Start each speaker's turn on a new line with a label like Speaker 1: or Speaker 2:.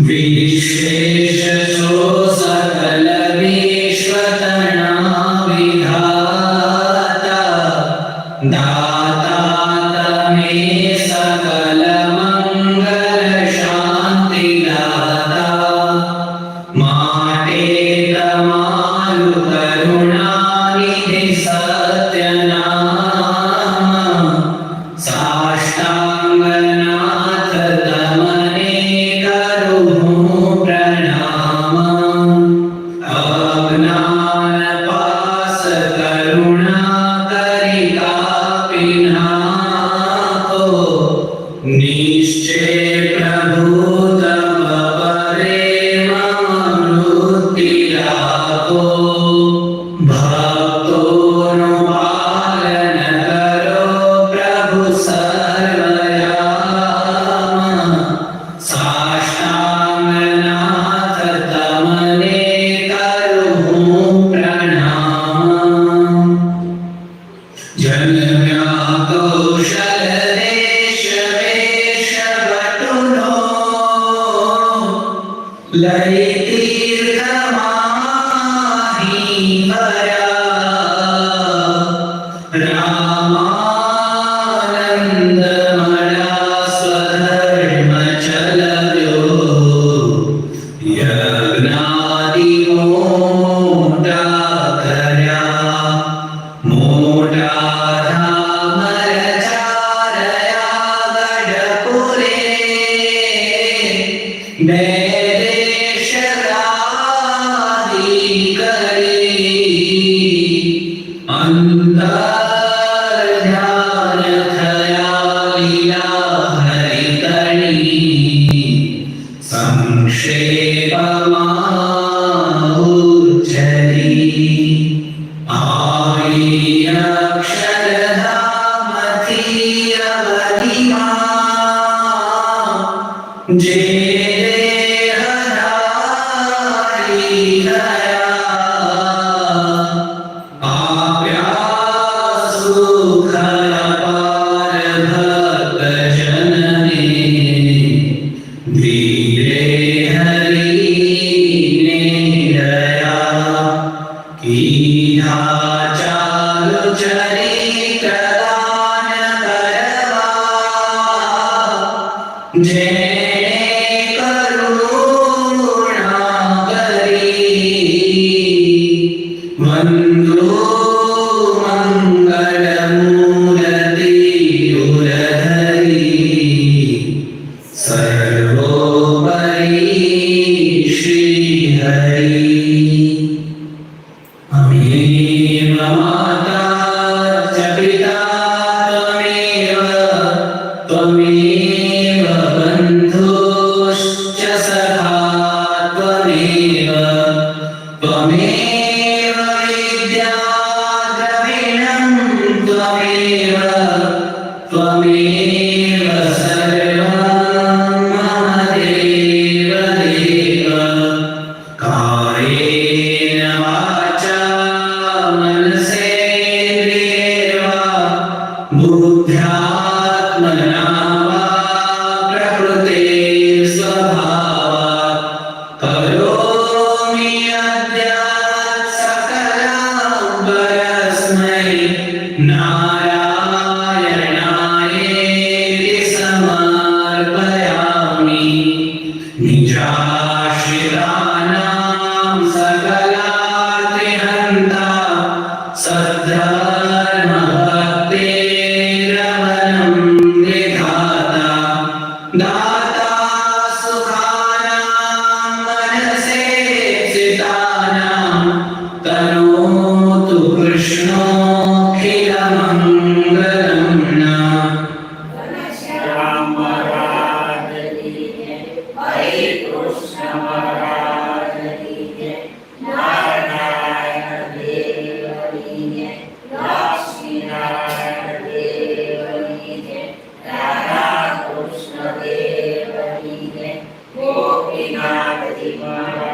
Speaker 1: विशेष जो सकल विश्वतना विधाता दाता तमे सकल मंगल शांति दाता माटे तमारु करुणा निधि सत्यनाम साष्टांगनाथ तमने प्रणाम अज्ञान पास करुणा करिका पिनाको निश्चय प्रभु तब परे मम मुक्ति लाभो भक्तों पालन करो प्रभु सर्वयाम साष्टांगनाथ तमने करूं प्रणाम जन्म्या कौशल देश वेश बटुनो लय तीर्थ माही भरा रामानंद मरा स्वधर्म चलव्यो यज्ञादि मोटा कर्या मोटा धाम रचारया गढ़पुरे देश गादी करी अंतर ध्यान थया लीला हरितणी संक्षेप उच्चरी आई अक्षरधाम थी अवधिमा जे हधारी दया आप्या सुख अपार भक्त जनने धीरे हरि ने दया कीन्हा चालु चरित्र दान करवा जेने करुणा करी वंदो मंगल मूर्ति उरहरी सर्वोपरि श्री हरि त्वमेव माता च पिता त्वमेव बन्धुश्च सखा त्वमेव विद्या द्रविणं त्वमेव सर्वं मम देव देव कायेन वाचा मनसेन्द्रियैर्वा बुद्ध्यात्मना वा प्रकृते स्वभावात् करोमि अद्य सकलं परस्मै नारायणायेति समर्पयामि निजाश्रितानां सकलार्तिहन्ता सद्धर्मभक्तेरमनं विधाता दाता सुखानां मनसेप्सितानां तनोतु कृष्णोऽखिलमङ्गलं नः
Speaker 2: राम महाराज की जय, हरे कृष्ण महाराज की जय, नारायण देव की जय, लक्ष्मी नारायण देव की जय, राधा कृष्ण देव की जय, गोपीनाथ जी महाराज